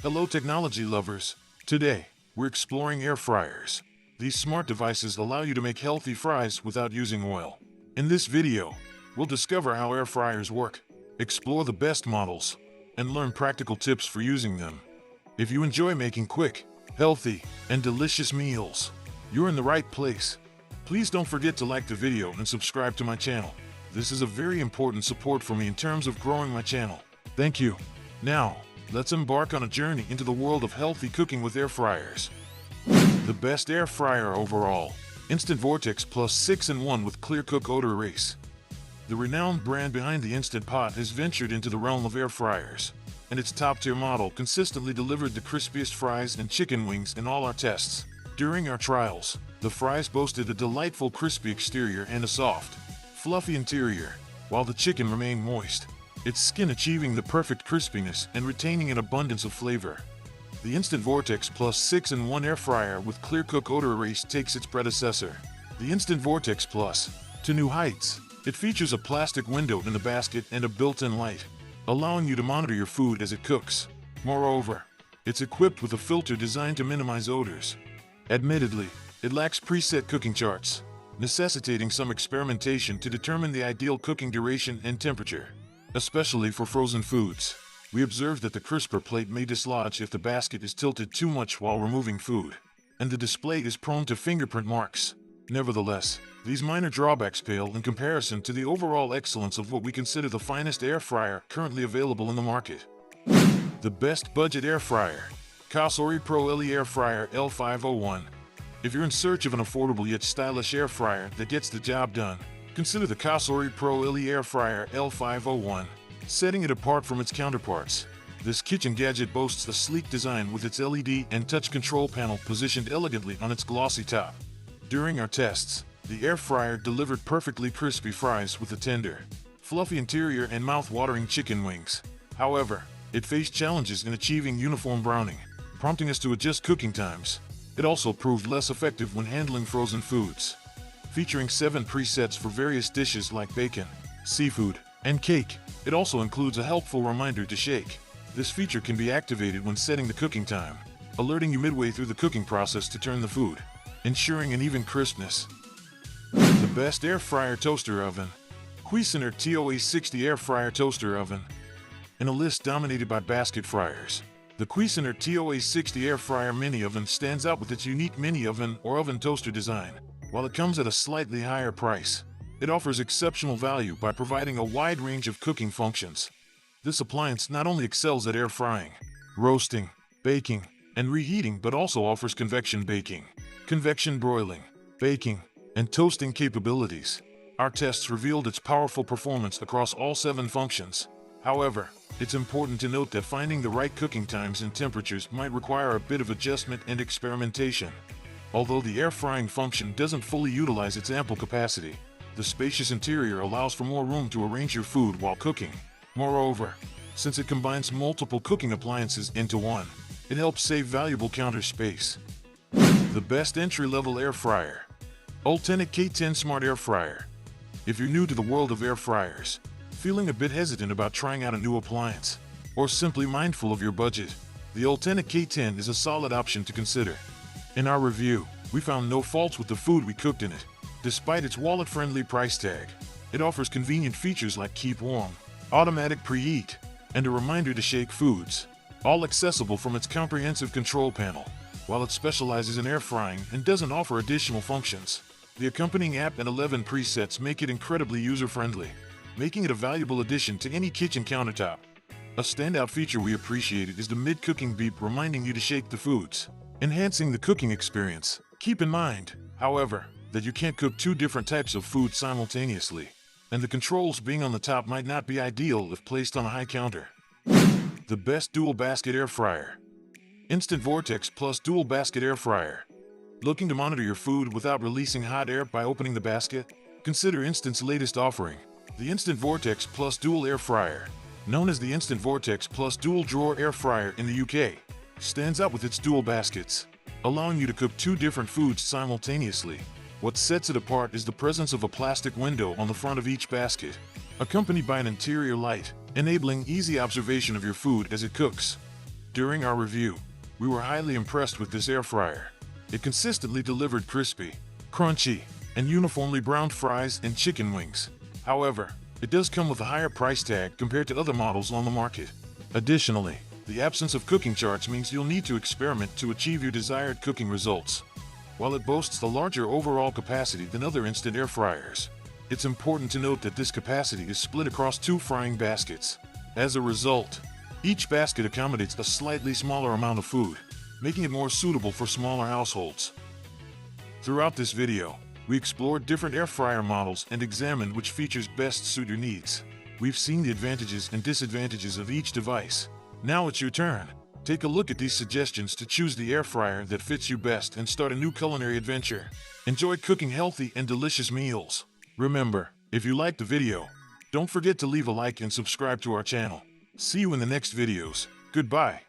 Hello technology lovers. Today, we're exploring air fryers. These smart devices allow you to make healthy fries without using oil. In this video, we'll discover how air fryers work, explore the best models, and learn practical tips for using them. If you enjoy making quick, healthy, and delicious meals, you're in the right place. Please don't forget to like the video and subscribe to my channel. This is a very important support for me in terms of growing my channel. Thank you. Now, let's embark on a journey into the world of healthy cooking with air fryers. The best air fryer overall. Instant Vortex Plus 6-in-1 with ClearCook OdourErase. The renowned brand behind the Instant Pot has ventured into the realm of air fryers, and its top-tier model consistently delivered the crispiest fries and chicken wings in all our tests. During our trials, the fries boasted a delightful crispy exterior and a soft, fluffy interior, while the chicken remained moist, its skin achieving the perfect crispiness and retaining an abundance of flavor. The Instant Vortex Plus 6-in-1 air fryer with ClearCook OdourErase takes its predecessor, the Instant Vortex Plus, to new heights. It features a plastic window in the basket and a built-in light, allowing you to monitor your food as it cooks. Moreover, it's equipped with a filter designed to minimize odors. Admittedly, it lacks preset cooking charts, necessitating some experimentation to determine the ideal cooking duration and temperature. Especially for frozen foods, we observed that the crisper plate may dislodge if the basket is tilted too much while removing food, and the display is prone to fingerprint marks. Nevertheless, these minor drawbacks pale in comparison to the overall excellence of what we consider the finest air fryer currently available in the market. The best budget air fryer. COSORI Pro LE Air Fryer L501. If you're in search of an affordable yet stylish air fryer that gets the job done, consider the COSORI Pro LE Air Fryer L501, setting it apart from its counterparts. This kitchen gadget boasts a sleek design with its LED and touch control panel positioned elegantly on its glossy top. During our tests, the air fryer delivered perfectly crispy fries with a tender, fluffy interior and mouth-watering chicken wings. However, it faced challenges in achieving uniform browning, prompting us to adjust cooking times. It also proved less effective when handling frozen foods. Featuring 7 presets for various dishes like bacon, seafood, and cake, it also includes a helpful reminder to shake. This feature can be activated when setting the cooking time, alerting you midway through the cooking process to turn the food, ensuring an even crispness. The best air fryer toaster oven. Cuisinart TOA60 Air Fryer Toaster Oven. In a list dominated by basket fryers, the Cuisinart TOA60 Air Fryer Mini Oven stands out with its unique mini oven or oven toaster design. While it comes at a slightly higher price, it offers exceptional value by providing a wide range of cooking functions. This appliance not only excels at air frying, roasting, baking, and reheating, but also offers convection baking, convection broiling, baking, and toasting capabilities. Our tests revealed its powerful performance across all 7 functions. However, it's important to note that finding the right cooking times and temperatures might require a bit of adjustment and experimentation. Although the air frying function doesn't fully utilize its ample capacity, the spacious interior allows for more room to arrange your food while cooking. Moreover, since it combines multiple cooking appliances into one, it helps save valuable counter space. The best entry-level air fryer. Ultenic K10 Smart Air Fryer. If you're new to the world of air fryers, feeling a bit hesitant about trying out a new appliance, or simply mindful of your budget, the Ultenic K10 is a solid option to consider. In our review, we found no faults with the food we cooked in it. Despite its wallet-friendly price tag, it offers convenient features like keep warm, automatic preheat, and a reminder to shake foods, all accessible from its comprehensive control panel. While it specializes in air frying and doesn't offer additional functions, the accompanying app and 11 presets make it incredibly user-friendly, making it a valuable addition to any kitchen countertop. A standout feature we appreciated is the mid-cooking beep reminding you to shake the foods, enhancing the cooking experience. Keep in mind, however, that you can't cook 2 different types of food simultaneously, and the controls being on the top might not be ideal if placed on a high counter. The best dual basket air fryer. Instant Vortex Plus Dual Basket Air Fryer. Looking to monitor your food without releasing hot air by opening the basket? Consider Instant's latest offering, the Instant Vortex Plus Dual Air Fryer. Known as the Instant Vortex Plus Dual Drawer Air Fryer in the UK, stands out with its dual baskets, allowing you to cook 2 different foods simultaneously. What sets it apart is the presence of a plastic window on the front of each basket, accompanied by an interior light, enabling easy observation of your food as it cooks. During our review, we were highly impressed with this air fryer. It consistently delivered crispy, crunchy, and uniformly browned fries and chicken wings. However, it does come with a higher price tag compared to other models on the market. Additionally, the absence of cooking charts means you'll need to experiment to achieve your desired cooking results. While it boasts the larger overall capacity than other instant air fryers, it's important to note that this capacity is split across 2 frying baskets. As a result, each basket accommodates a slightly smaller amount of food, making it more suitable for smaller households. Throughout this video, we explored different air fryer models and examined which features best suit your needs. We've seen the advantages and disadvantages of each device. Now it's your turn. Take a look at these suggestions to choose the air fryer that fits you best and start a new culinary adventure. Enjoy cooking healthy and delicious meals. Remember, if you liked the video, don't forget to leave a like and subscribe to our channel. See you in the next videos. Goodbye.